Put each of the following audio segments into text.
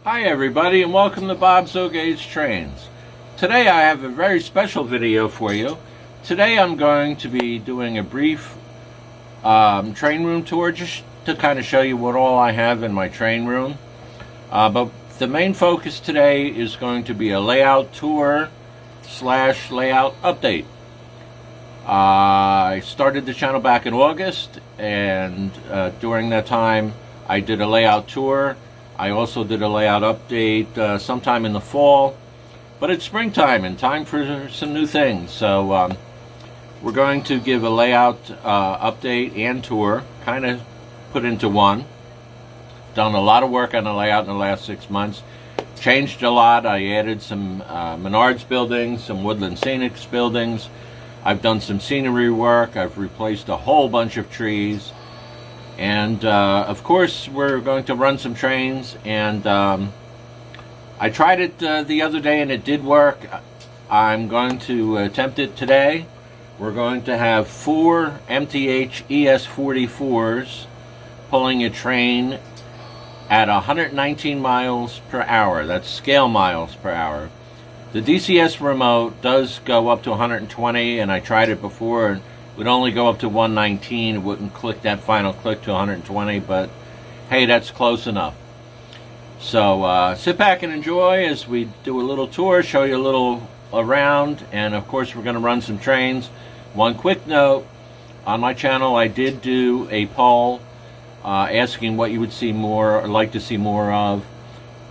Hi everybody and welcome to Bob's Gauge Trains. Today I have a very special video for you. Today I'm going to be doing a brief train room tour just to kind of show you what all I have in my train room. But the main focus today is going to be a layout tour / layout update. I started the channel back in August, and during that time I did a layout tour. I also did a layout update sometime in the fall, but it's springtime and time for some new things. So we're going to give a layout update and tour, kind of put into one. Done a lot of work on the layout in the last 6 months. Changed a lot. I added some Menards buildings, some Woodland Scenics buildings. I've done some scenery work. I've replaced a whole bunch of trees. And of course we're going to run some trains, and I tried it the other day and it did work. I'm going to attempt it today. We're going to have 4 MTH ES44s pulling a train at 119 miles per hour. That's scale miles per hour. The DCS remote does go up to 120, and I tried it before and would only go up to 119. It wouldn't click that final click to 120, but hey, that's close enough. So sit back and enjoy as we do a little tour, show you a little around, and of course we're going to run some trains. One quick note, on my channel I did do a poll asking what you would see more or like to see more of.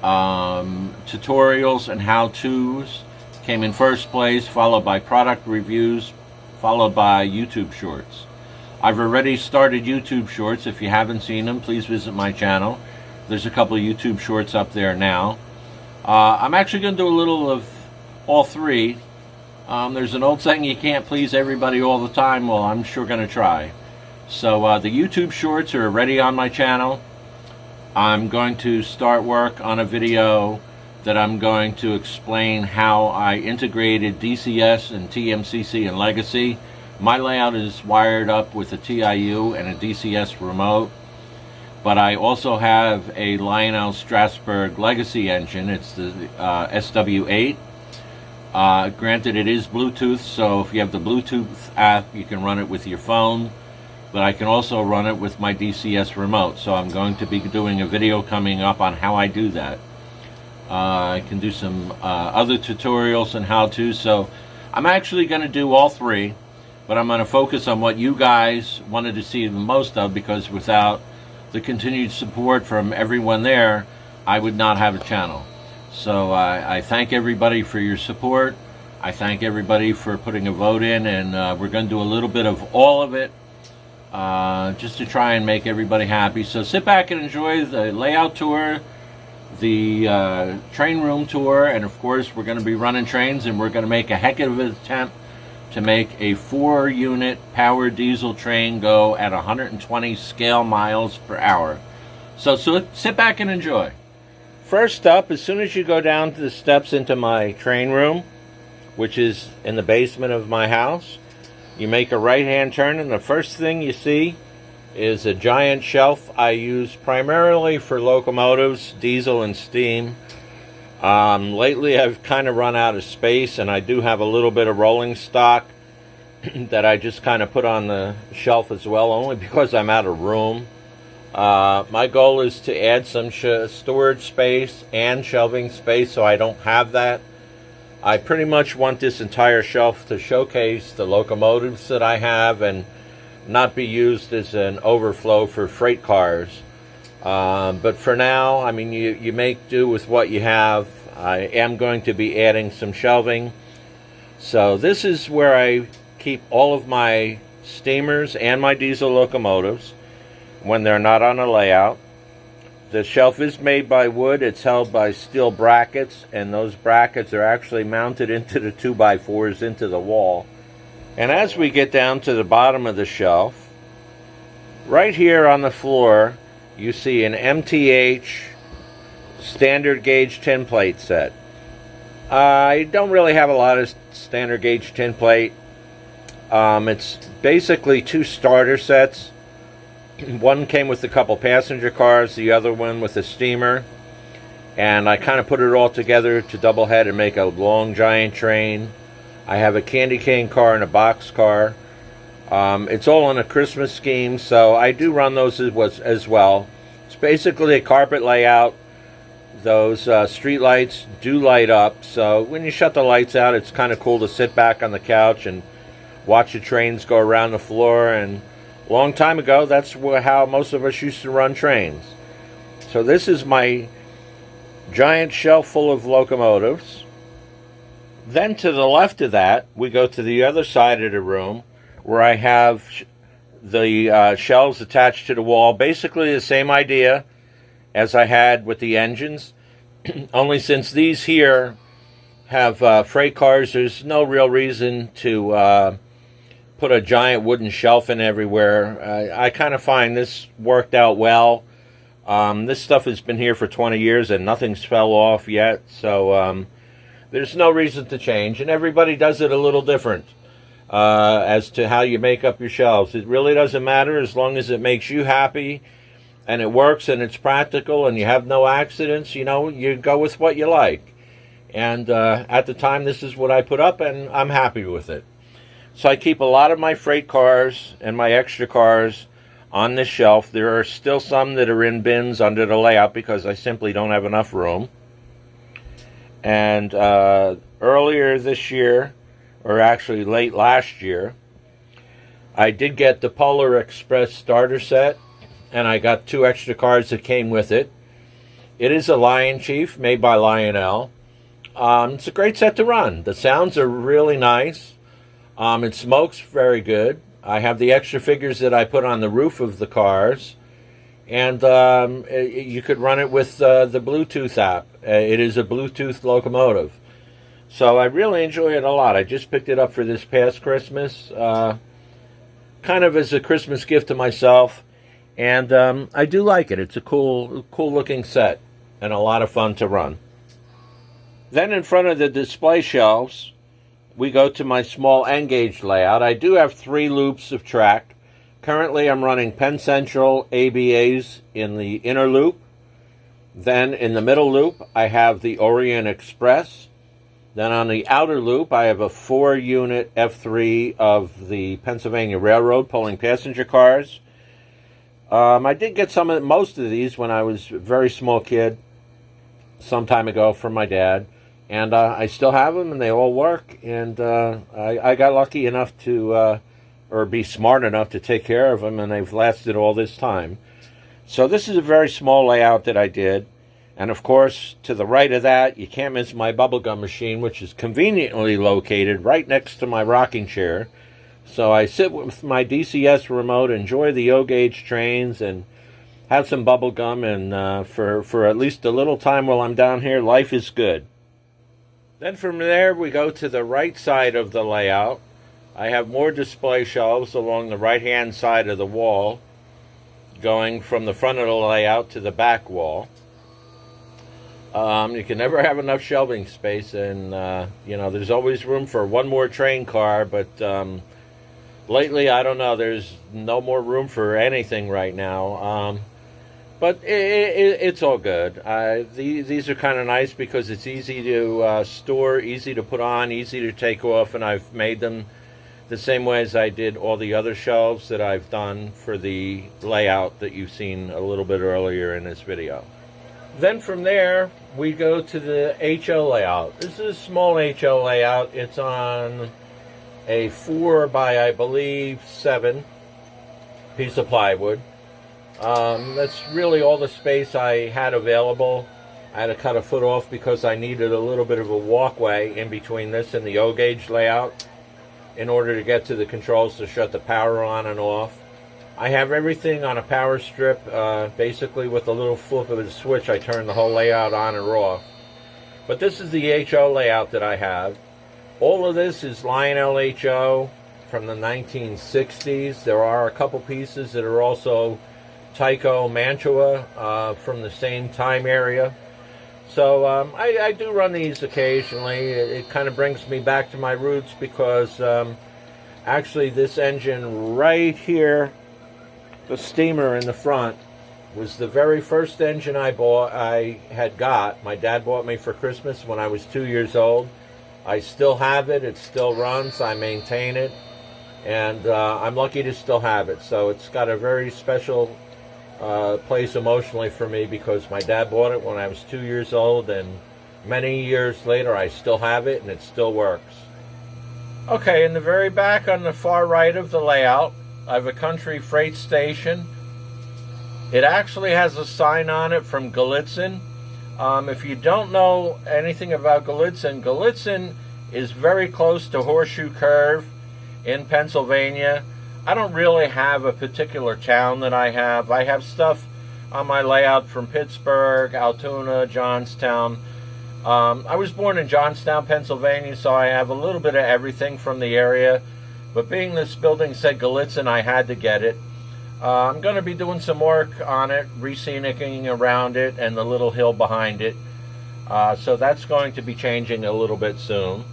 Tutorials and how-tos came in first place, followed by product reviews, followed by YouTube shorts. I've already started YouTube shorts. If you haven't seen them, please visit my channel. There's a couple of YouTube shorts up there now. I'm actually going to do a little of all three. There's an old saying, you can't please everybody all the time. Well, I'm sure going to try. So the YouTube shorts are already on my channel. I'm going to start work on a video that I'm going to explain how I integrated DCS and TMCC and Legacy. My layout is wired up with a TIU and a DCS remote, but I also have a Lionel Strasbourg Legacy engine. It's the SW8. Granted, it is Bluetooth, so if you have the Bluetooth app, you can run it with your phone, but I can also run it with my DCS remote. So I'm going to be doing a video coming up on how I do that. I can do some other tutorials and how-tos. So I'm actually going to do all three, but I'm going to focus on what you guys wanted to see the most of, because without the continued support from everyone there, I would not have a channel. So I thank everybody for your support. I thank everybody for putting a vote in, and we're going to do a little bit of all of it just to try and make everybody happy. So sit back and enjoy the layout tour, the train room tour, and of course we're going to be running trains, and we're going to make a heck of an attempt to make a 4-unit power diesel train go at 120 scale miles per hour. So sit back and enjoy. First up, as soon as you go down to the steps into my train room, which is in the basement of my house, you make a right-hand turn, and the first thing you see is a giant shelf I use primarily for locomotives, diesel and steam. Lately I've kind of run out of space, and I do have a little bit of rolling stock that I just kind of put on the shelf as well, only because I'm out of room. My goal is to add some storage space and shelving space, so I don't have that. I pretty much want this entire shelf to showcase the locomotives that I have and not be used as an overflow for freight cars. But for now, I mean, you make do with what you have. I am going to be adding some shelving. So this is where I keep all of my steamers and my diesel locomotives when they're not on a layout. The shelf is made by wood. It's held by steel brackets, and those brackets are actually mounted into the 2x4s into the wall. And as we get down to the bottom of the shelf, right here on the floor, you see an MTH standard gauge tin plate set. I don't really have a lot of standard gauge tin plate. It's basically 2 starter sets. One came with a couple passenger cars, the other one with a steamer. And I kind of put it all together to double head and make a long giant train. I have a candy cane car and a box car. It's all on a Christmas scheme, so I do run those as well. It's basically a carpet layout. Those street lights do light up, so when you shut the lights out, it's kind of cool to sit back on the couch and watch the trains go around the floor. And a long time ago, that's how most of us used to run trains. So this is my giant shelf full of locomotives. Then to the left of that, we go to the other side of the room where I have the shelves attached to the wall. Basically the same idea as I had with the engines. Only since these here have freight cars, there's no real reason to put a giant wooden shelf in everywhere. I kind of find this worked out well. This stuff has been here for 20 years and nothing's fell off yet, so there's no reason to change. And everybody does it a little different as to how you make up your shelves. It really doesn't matter as long as it makes you happy and it works and it's practical and you have no accidents. You know, you go with what you like. And at the time, this is what I put up, and I'm happy with it. So I keep a lot of my freight cars and my extra cars on this shelf. There are still some that are in bins under the layout because I simply don't have enough room. And earlier this year, or actually late last year, I did get the Polar Express starter set, and I got 2 extra cars that came with it. It is a Lion Chief made by Lionel. It's a great set to run. The sounds are really nice. It smokes very good. I have the extra figures that I put on the roof of the cars. And you could run it with the Bluetooth app. It is a Bluetooth locomotive. So I really enjoy it a lot. I just picked it up for this past Christmas. Kind of as a Christmas gift to myself. And I do like it. It's a cool looking set. And a lot of fun to run. Then in front of the display shelves, we go to my small N-gauge layout. I do have 3 loops of track. Currently, I'm running Penn Central ABAs in the inner loop. Then in the middle loop, I have the Orient Express. Then on the outer loop, I have a 4-unit F3 of the Pennsylvania Railroad pulling passenger cars. I did get most of these when I was a very small kid, some time ago from my dad. And I still have them, and they all work. And I got lucky enough to, or be smart enough to take care of them, and they've lasted all this time. So this is a very small layout that I did. And of course, to the right of that, you can't miss my bubblegum machine, which is conveniently located right next to my rocking chair. So I sit with my DCS remote, enjoy the O-gauge trains, and have some bubblegum. And for at least a little time while I'm down here, life is good. Then from there, we go to the right side of the layout. I have more display shelves along the right-hand side of the wall, going from the front of the layout to the back wall. You can never have enough shelving space, and there's always room for one more train car, but lately, I don't know, there's no more room for anything right now. But it's all good. These are kind of nice because it's easy to store, easy to put on, easy to take off, and I've made them the same way as I did all the other shelves that I've done for the layout that you've seen a little bit earlier in this video. Then from there, we go to the HO layout. This is a small HO layout. It's on a 4 by, I believe, 7 piece of plywood. That's really all the space I had available. I had to cut a foot off because I needed a little bit of a walkway in between this and the O-gauge layout in order to get to the controls to shut the power on and off. I have everything on a power strip. Basically with a little flip of the switch, I turn the whole layout on or off. But this is the HO layout that I have. All of this is Lionel HO from the 1960s. There are a couple pieces that are also Tyco Mantua from the same time area. So I do run these occasionally. It kind of brings me back to my roots because actually this engine right here, the steamer in the front, was the very first engine I had got. My dad bought me for Christmas when I was 2 years old. I still have it. It still runs. I maintain it. And I'm lucky to still have it. So it's got a very special place emotionally for me because my dad bought it when I was 2 years old, and many years later I still have it and it still works. Okay, in the very back on the far right of the layout, I have a country freight station. It actually has a sign on it from Gallitzin. If you don't know anything about Gallitzin, Gallitzin is very close to Horseshoe Curve in Pennsylvania. I don't really have a particular town that I have. I have stuff on my layout from Pittsburgh, Altoona, Johnstown. I was born in Johnstown, Pennsylvania, so I have a little bit of everything from the area. But being this building said Gallitzin, I had to get it. I'm going to be doing some work on it, re-scenicking around it and the little hill behind it. So that's going to be changing a little bit soon.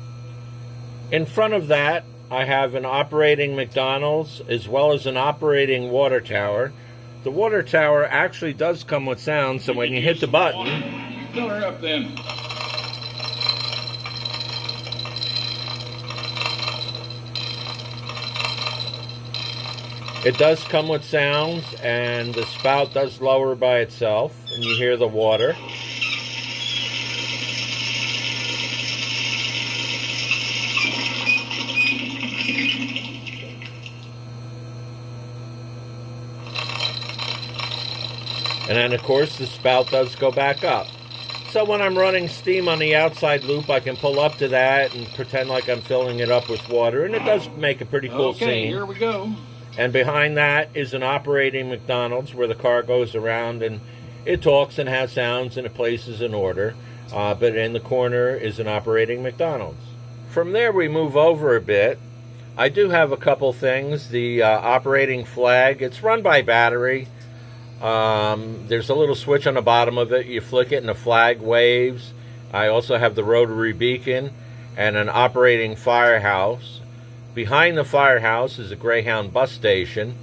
In front of that, I have an operating McDonald's as well as an operating water tower. The water tower actually does come with sound, so when you hit the button... Fill her up then. It does come with sounds, and the spout does lower by itself, and you hear the water. And then, of course, the spout does go back up. So when I'm running steam on the outside loop, I can pull up to that and pretend like I'm filling it up with water, and it does make a pretty cool scene. Okay, here we go. And behind that is an operating McDonald's where the car goes around and it talks and has sounds and it places an order. But in the corner is an operating McDonald's. From there we move over a bit. I do have a couple things. The operating flag, it's run by battery. There's a little switch on the bottom of it. You flick it and the flag waves. I also have the rotary beacon and an operating firehouse. Behind the firehouse is a Greyhound bus station.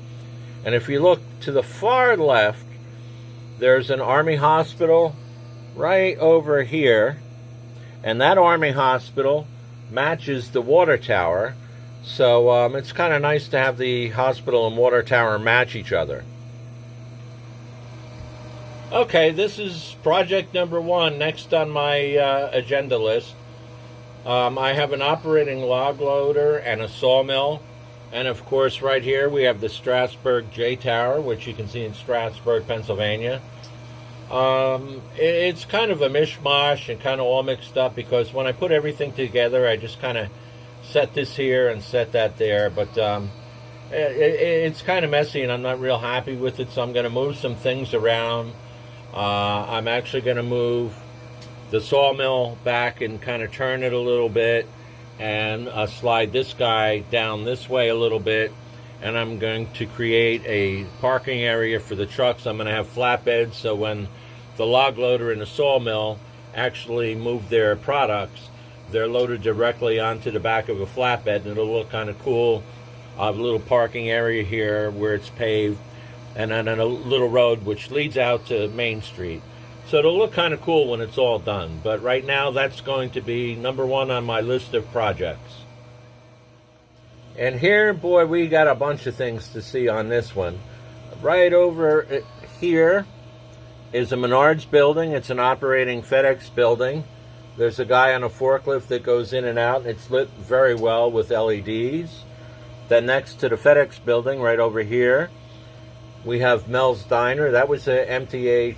And if you look to the far left, there's an Army hospital right over here. And that Army hospital matches the water tower. So it's kind of nice to have the hospital and water tower match each other. Okay, this is project number 1 next on my agenda list. I have an operating log loader and a sawmill. And of course right here we have the Strasburg J Tower, which you can see in Strasburg, Pennsylvania. It's kind of a mishmash and kind of all mixed up because when I put everything together I just kind of set this here and set that there. But it's kind of messy and I'm not real happy with it, so I'm going to move some things around. I'm actually going to move the sawmill back and kind of turn it a little bit and slide this guy down this way a little bit, and I'm going to create a parking area for the trucks. I'm going to have flatbeds so when the log loader and the sawmill actually move their products, they're loaded directly onto the back of a flatbed, and it'll look kind of cool. A little parking area here where it's paved, and then a little road which leads out to Main Street. So it'll look kind of cool when it's all done. But right now, that's going to be number 1 on my list of projects. And here, boy, we got a bunch of things to see on this one. Right over here is a Menards building. It's an operating FedEx building. There's a guy on a forklift that goes in and out. It's lit very well with LEDs. Then next to the FedEx building, right over here, we have Mel's Diner. That was an MTH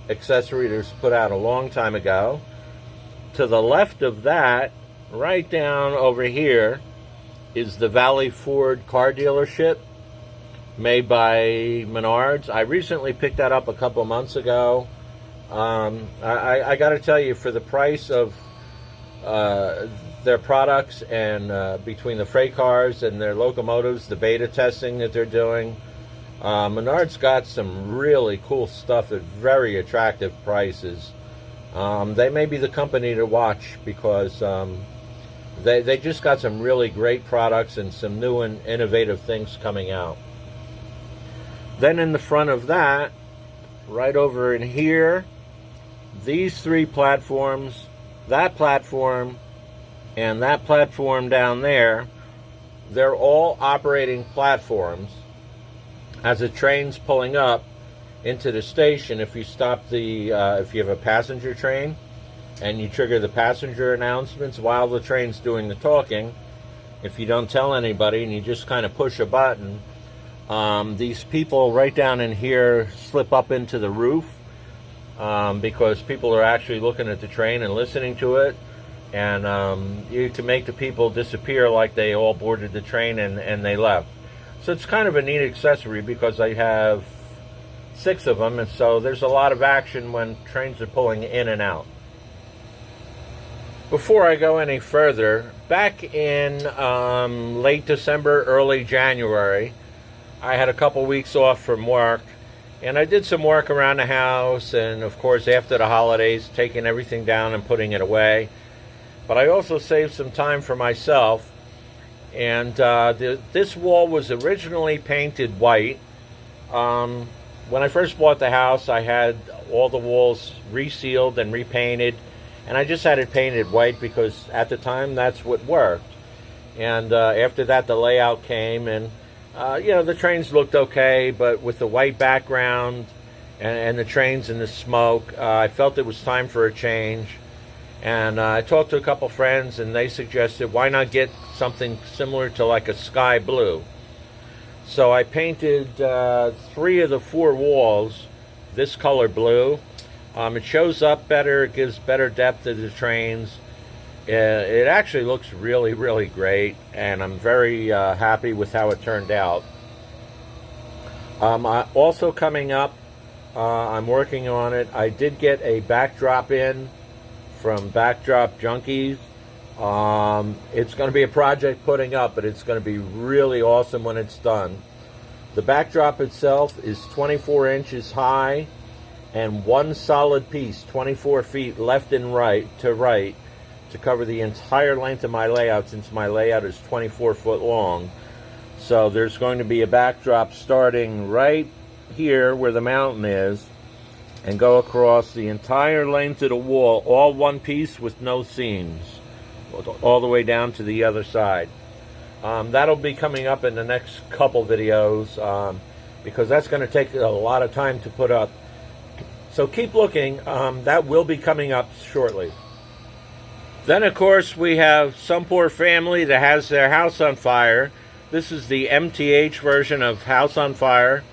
accessory that was put out a long time ago. To the left of that, right down over here, is the Valley Ford car dealership made by Menards. I recently picked that up a couple months ago. I got to tell you, for the price of their products and between the freight cars and their locomotives, the beta testing that they're doing, Menards got some really cool stuff at very attractive prices. They may be the company to watch because they just got some really great products and some new and innovative things coming out. Then in the front of that right over in here, these three platforms, that platform, and that platform down there, they're all operating platforms. As the train's pulling up into the station, if you stop if you have a passenger train and you trigger the passenger announcements while the train's doing the talking, if you don't tell anybody and you just kind of push a button, these people right down in here slip up into the roof because people are actually looking at the train and listening to it. And you can make the people disappear like they all boarded the train and they left. So it's kind of a neat accessory because I have 6 of them, and so there's a lot of action when trains are pulling in and out. Before I go any further, back in late December, early January, I had a couple weeks off from work, and I did some work around the house, and of course after the holidays, taking everything down and putting it away. But I also saved some time for myself, and this wall was originally painted white. When I first bought the house, I had all the walls resealed and repainted, and I just had it painted white because at the time that's what worked. And after that, the layout came, and the trains looked okay, but with the white background and the trains and the smoke, I felt it was time for a change. And I talked to a couple friends, and they suggested, why not get something similar to like a sky blue? So I painted 3 of the 4 walls this color blue. It shows up better, it gives better depth to the trains. It actually looks really, really great, and I'm very happy with how it turned out. Also coming up, I'm working on it. I did get a backdrop in from Backdrop Junkies. It's going to be a project putting up, but it's going to be really awesome when it's done. The backdrop itself is 24 inches high and one solid piece, 24 feet left and right to cover the entire length of my layout, since my layout is 24 foot long. So there's going to be a backdrop starting right here where the mountain is and go across the entire length of the wall, all one piece with no seams, all the way down to the other side. That'll be coming up in the next couple videos because that's going to take a lot of time to put up. So keep looking. That will be coming up shortly. Then, of course, we have some poor family that has their house on fire. This is the MTH version of House on Fire.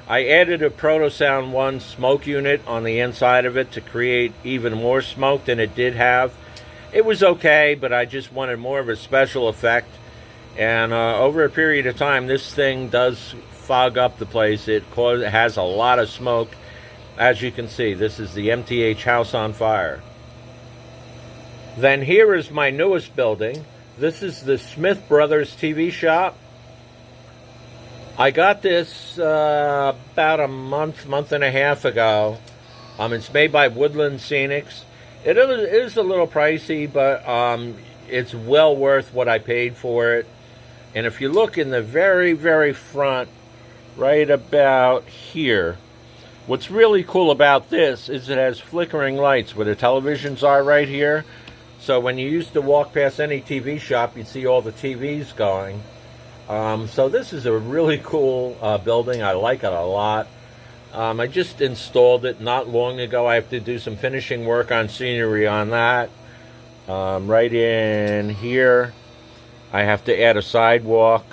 I added a Protosound 1 smoke unit on the inside of it to create even more smoke than it did have. It was okay, but I just wanted more of a special effect. And over a period of time, this thing does fog up the place. It has a lot of smoke. As you can see, this is the MTH House on Fire. Then here is my newest building. This is the Smith Brothers TV shop. I got this about a month and a half ago. It's made by Woodland Scenics. It is a little pricey, but it's well worth what I paid for it. And if you look in the very, very front, right about here, what's really cool about this is it has flickering lights where the televisions are right here. So when you used to walk past any TV shop, you'd see all the TVs going. So this is a really cool building. I like it a lot. I just installed it not long ago. I have to do some finishing work on scenery on that. Right in here, I have to add a sidewalk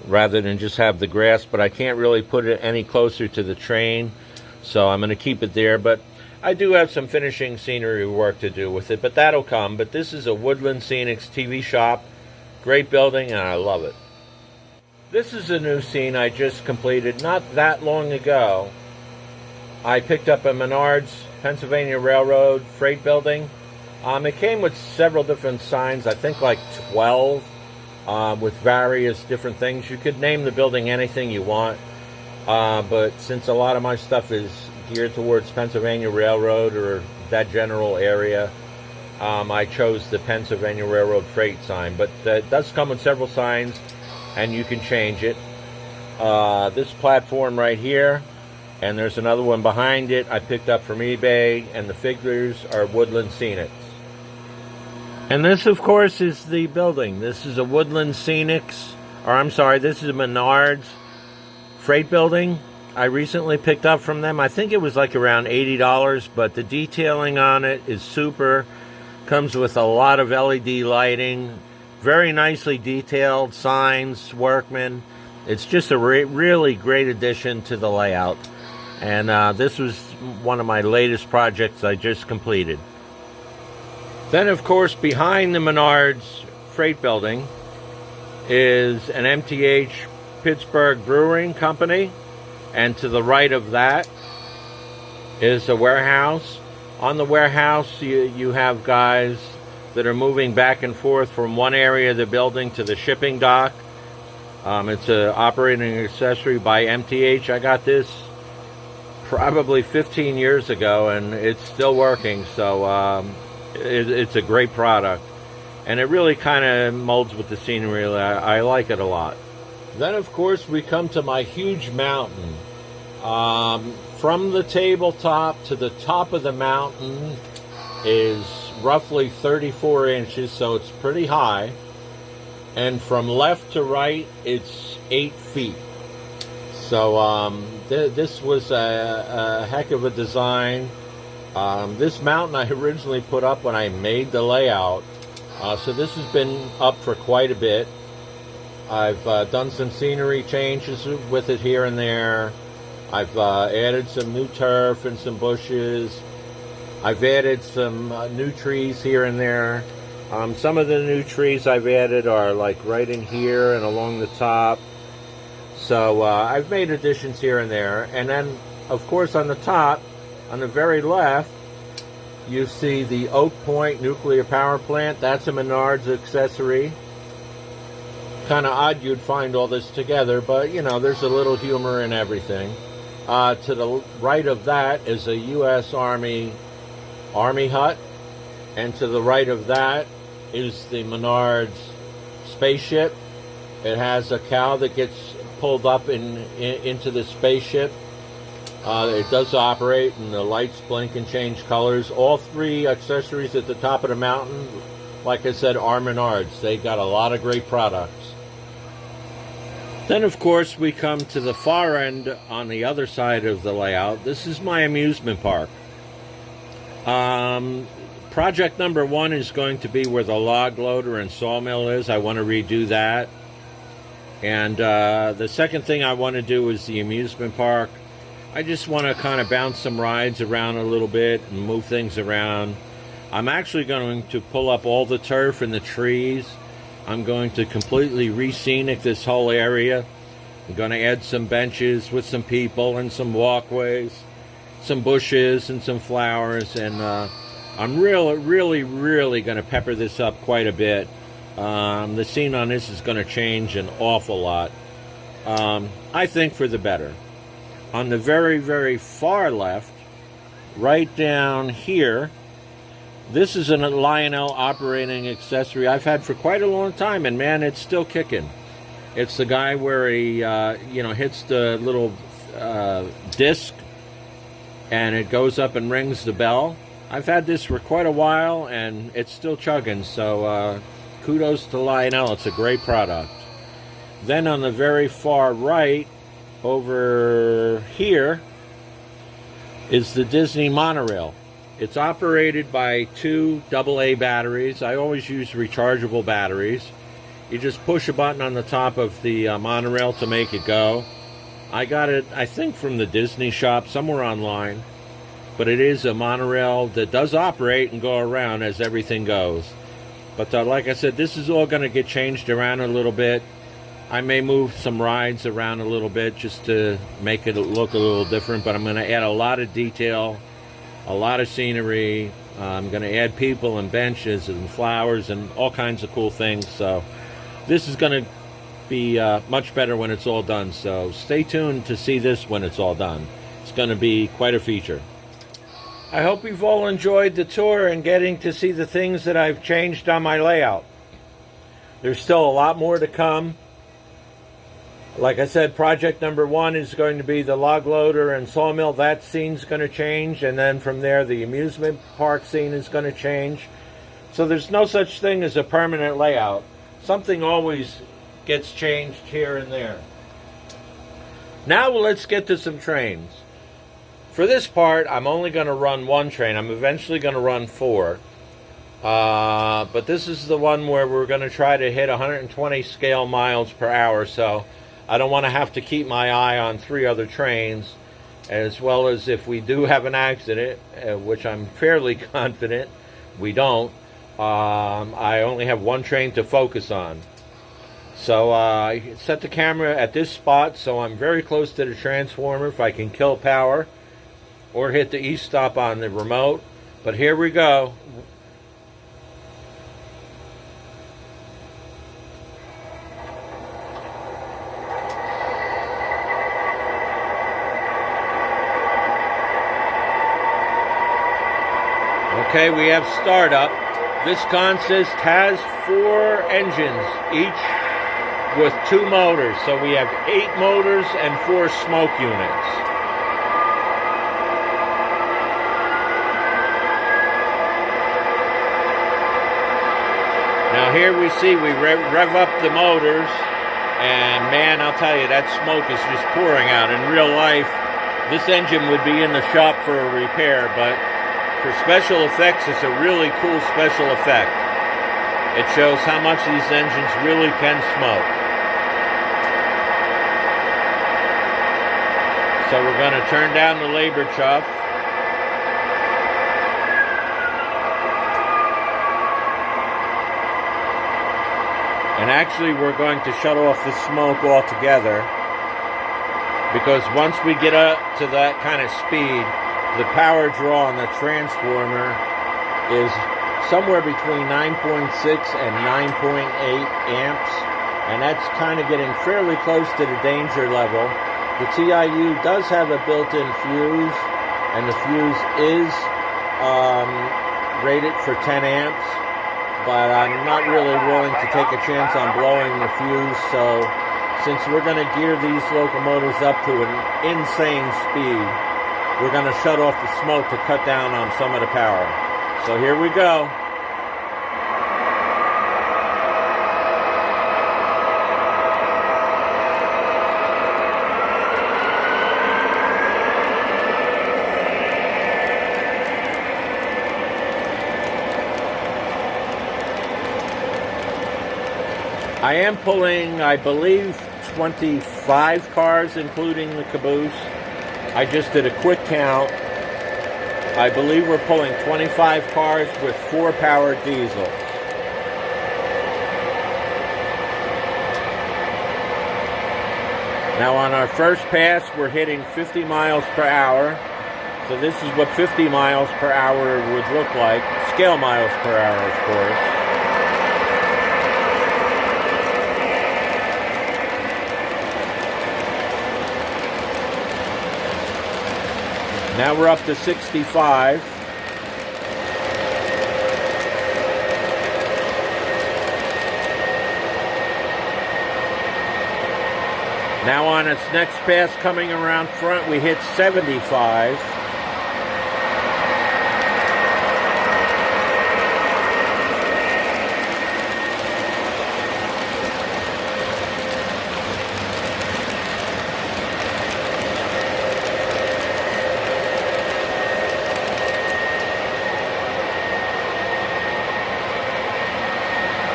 rather than just have the grass, but I can't really put it any closer to the train, so I'm going to keep it there. But I do have some finishing scenery work to do with it, but that'll come. But this is a Woodland Scenics TV shop. Great building, and I love it. This is a new scene I just completed not that long ago. I picked up a Menards Pennsylvania Railroad freight building. It came with several different signs, I think like 12, with various different things. You could name the building anything you want, but since a lot of my stuff is geared towards Pennsylvania Railroad or that general area, I chose the Pennsylvania Railroad freight sign. But it does come with several signs, and you can change it. This platform right here And there's another one behind it I picked up from eBay, and the figures are Woodland Scenics. And this, of course, is the building. This is a Woodland Scenics, or I'm sorry, this is a Menards freight building I recently picked up from them. I think it was like around $80, but the detailing on it is super. Comes with a lot of LED lighting, very nicely detailed signs, workmen. It's just a really great addition to the layout. And this was one of my latest projects I just completed. Then, of course, behind the Menards freight building is an MTH Pittsburgh Brewing Company. And to the right of that is a warehouse. On the warehouse, you have guys that are moving back and forth from one area of the building to the shipping dock. It's an operating accessory by MTH. I got this probably 15 years ago, and it's still working, so it's a great product. And it really kind of molds with the scenery. I like it a lot. Then, of course, we come to my huge mountain. From the tabletop to the top of the mountain is roughly 34 inches, so it's pretty high. And from left to right, it's 8 feet. So this was a heck of a design. This mountain I originally put up when I made the layout. So this has been up for quite a bit. I've done some scenery changes with it here and there. I've added some new turf and some bushes. I've added some new trees here and there. Some of the new trees I've added are like right in here and along the top. So I've made additions here and there. And then, of course, on the top, on the very left, you see the Oak Point nuclear power plant. That's a Menards accessory. Kind of odd you'd find all this together, but you know, there's a little humor in everything. To the right of that is a U.S. Army hut, and to the right of that is the Menards spaceship. It has a cow that gets pulled up into the spaceship. It does operate, and the lights blink and change colors. All three accessories at the top of the mountain, like I said, are Menards. They got a lot of great products. Then, of course, we come to the far end on the other side of the layout. This is my amusement park. Project number 1 is going to be where the log loader and sawmill is. I want to redo that. And the second thing I want to do is the amusement park. I just want to kind of bounce some rides around a little bit and move things around. I'm actually going to pull up all the turf and the trees. I'm going to completely re-scenic this whole area. I'm going to add some benches with some people and some walkways, some bushes and some flowers, and I'm really going to pepper this up quite a bit. The scene on this is going to change an awful lot. I think for the better. On the very far left, right down here, this is a Lionel operating accessory I've had for quite a long time, and man, it's still kicking. It's the guy where he, hits the little disc, and it goes up and rings the bell. I've had this for quite a while, and it's still chugging. So kudos to Lionel. It's a great product. Then on the very far right, over here, is the Disney monorail. It's operated by 2 AA batteries. I always use rechargeable batteries. You just push a button on the top of the monorail to make it go. I got it, I think, from the Disney shop, somewhere online. But it is a monorail that does operate and go around as everything goes. But like I said, this is all going to get changed around a little bit. I may move some rides around a little bit just to make it look a little different. But I'm going to add a lot of detail, a lot of scenery. I'm going to add people and benches and flowers and all kinds of cool things. So this is going to be much better when it's all done. So stay tuned to see this when it's all done. It's going to be quite a feature. I hope you've all enjoyed the tour and getting to see the things that I've changed on my layout. There's still a lot more to come. Like I said, project number 1 is going to be the log loader and sawmill. That scene's going to change, and then from there the amusement park scene is going to change. So there's no such thing as a permanent layout. Something always gets changed here and there. Now let's get to some trains. For this part, I'm only going to run 1 train. I'm eventually going to run 4. But this is the one where we're going to try to hit 120 scale miles per hour, so I don't want to have to keep my eye on 3 other trains, as well as if we do have an accident, which I'm fairly confident we don't, I only have 1 train to focus on. So I set the camera at this spot so I'm very close to the transformer if I can kill power, or hit the E-stop on the remote. But here we go. Okay, we have startup. This consist has 4 engines, each with 2 motors. So we have 8 motors and 4 smoke units. Now here we see we rev up the motors, and man, I'll tell you, that smoke is just pouring out. In real life, this engine would be in the shop for a repair, but for special effects, it's a really cool special effect. It shows how much these engines really can smoke. So we're going to turn down the labor chuff. And actually, we're going to shut off the smoke altogether, because once we get up to that kind of speed, the power draw on the transformer is somewhere between 9.6 and 9.8 amps, and that's kind of getting fairly close to the danger level. The TIU does have a built-in fuse, and the fuse is rated for 10 amps, but I'm not really willing to take a chance on blowing the fuse, so since we're going to gear these locomotives up to an insane speed, we're going to shut off the smoke to cut down on some of the power. So here we go. I am pulling, I believe, 25 cars, including the caboose. I just did a quick count. I believe we're pulling 25 cars with 4 powered diesels. Now on our first pass, we're hitting 50 miles per hour. So this is what 50 miles per hour would look like. Scale miles per hour, of course. Now we're up to 65. Now on its next pass coming around front, we hit 75.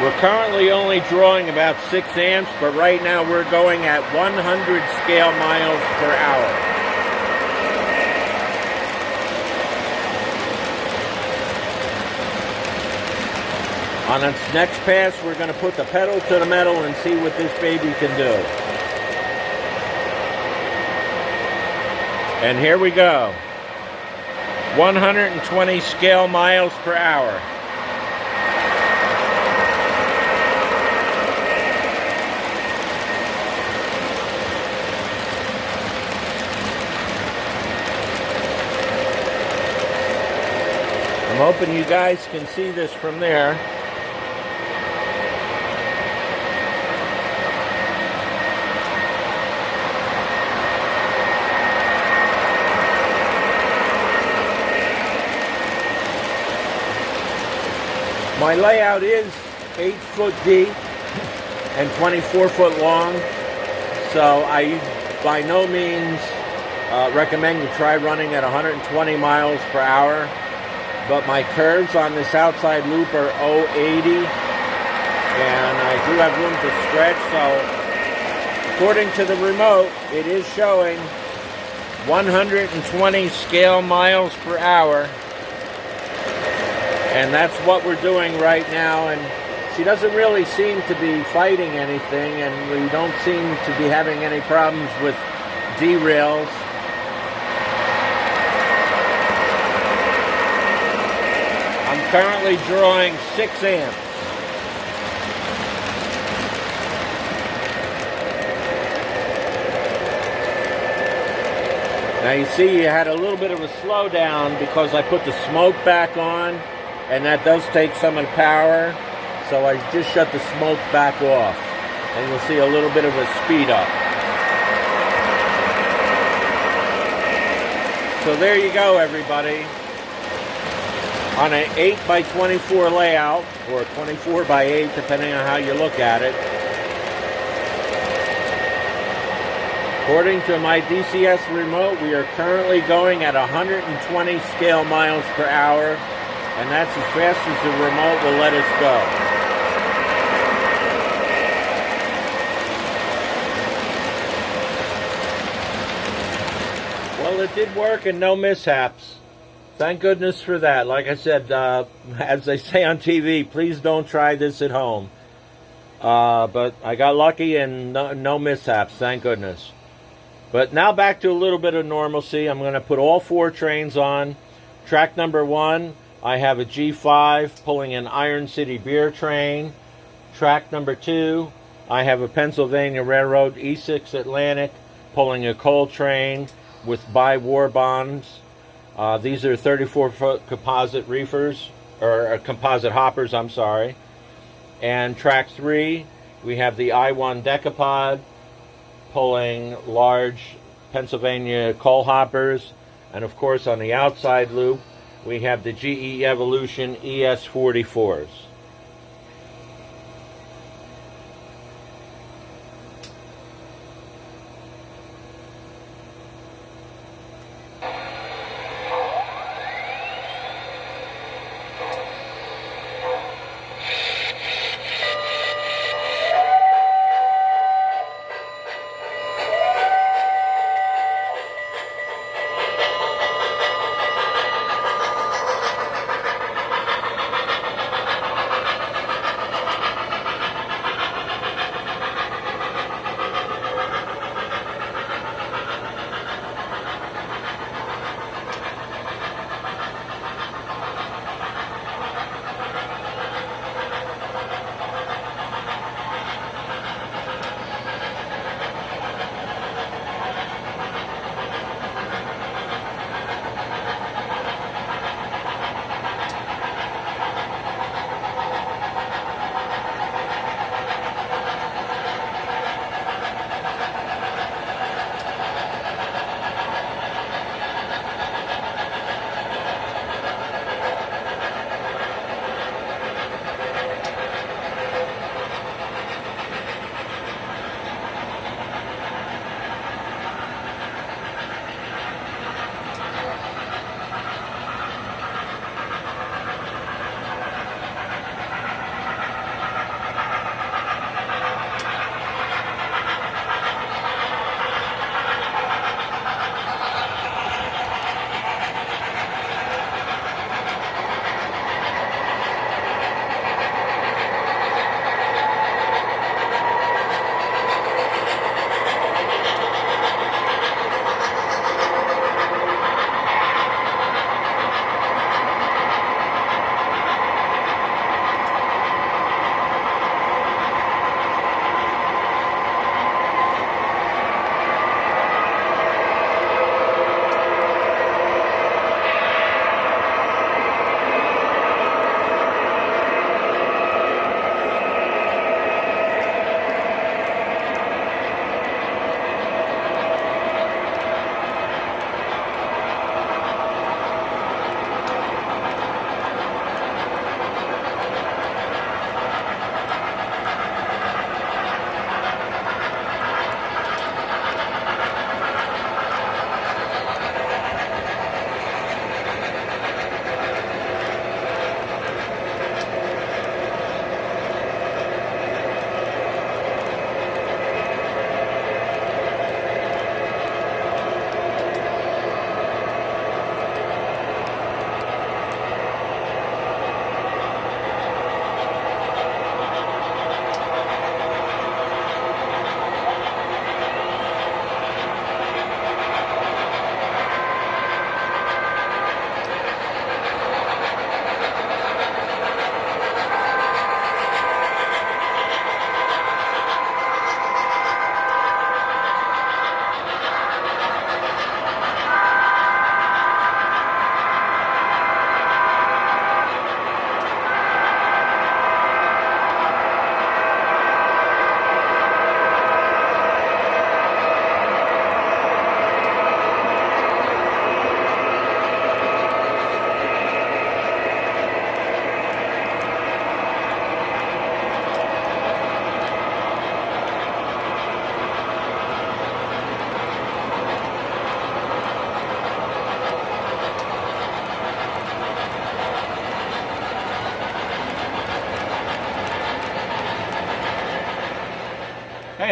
We're currently only drawing about 6 amps, but right now we're going at 100 scale miles per hour. On its next pass, we're going to put the pedal to the metal and see what this baby can do. And here we go. 120 scale miles per hour. I'm hoping you guys can see this from there. My layout is 8 foot deep and 24 foot long, so I by no means recommend you try running at 120 miles per hour, but my curves on this outside loop are 080, and I do have room to stretch, so according to the remote, it is showing 120 scale miles per hour, and that's what we're doing right now. And she doesn't really seem to be fighting anything, and we don't seem to be having any problems with derails. I'm currently drawing 6 amps. Now you see you had a little bit of a slowdown because I put the smoke back on, and that does take some of the power. So I just shut the smoke back off, and you'll see a little bit of a speed up. So there you go, everybody. On an 8 by 24 layout, or 24 by 8, depending on how you look at it. According to my DCS remote, we are currently going at 120 scale miles per hour, and that's as fast as the remote will let us go. Well, it did work and no mishaps. Thank goodness for that. Like I said, as they say on TV, please don't try this at home. But I got lucky and no mishaps, thank goodness. But now back to a little bit of normalcy. I'm going to put all 4 trains on. Track number 1, I have a G5 pulling an Iron City beer train. Track number 2, I have a Pennsylvania Railroad E6 Atlantic pulling a coal train with buy-war bonds. These are 34-foot composite reefers, or composite hoppers, I'm sorry. And track 3, we have the I-1 Decapod pulling large Pennsylvania coal hoppers. And of course on the outside loop, we have the GE Evolution ES44s.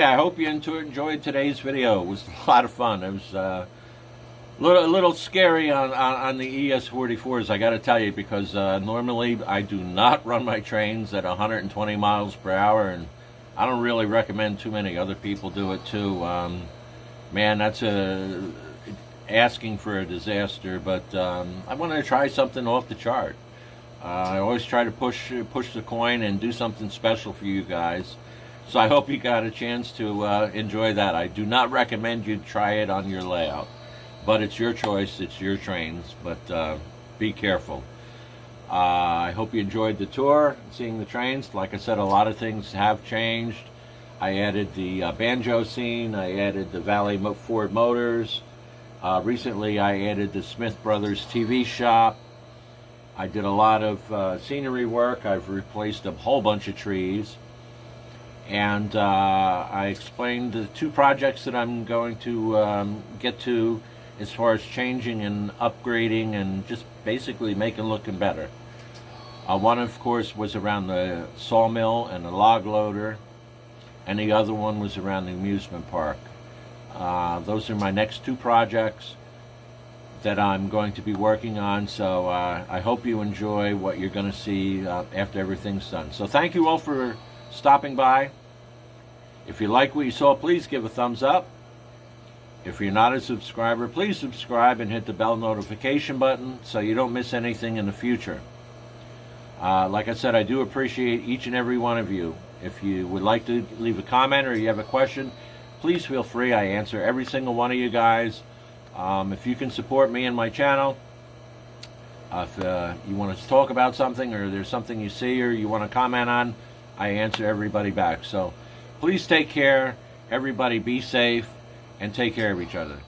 Okay, I hope you enjoyed today's video. It was a lot of fun. It was a little scary on the ES44s, I got to tell you, because normally I do not run my trains at 120 miles per hour, and I don't really recommend too many other people do it too. Man, that's asking for a disaster, but I wanted to try something off the chart. I always try to push the coin and do something special for you guys. So I hope you got a chance to enjoy that. I do not recommend you try it on your layout, but it's your choice, it's your trains, but be careful. I hope you enjoyed the tour, seeing the trains. Like I said, a lot of things have changed. I added the banjo scene, I added the Valley Ford Motors. Recently I added the Smith Brothers TV shop. I did a lot of scenery work. I've replaced a whole bunch of trees. And I explained the 2 projects that I'm going to get to as far as changing and upgrading and just basically making looking better. One, of course, was around the sawmill and the log loader, and the other one was around the amusement park. Those are my next 2 projects that I'm going to be working on, so I hope you enjoy what you're going to see after everything's done. So thank you all for stopping by. If you like what you saw, please give a thumbs up. If you're not a subscriber, please subscribe and hit the bell notification button so you don't miss anything in the future. Like I said, I do appreciate each and every one of you. If you would like to leave a comment or you have a question, please feel free. I answer every single one of you guys. If you can support me and my channel, if you want to talk about something or there's something you see or you want to comment on, I answer everybody back. So please take care. Everybody be safe and take care of each other.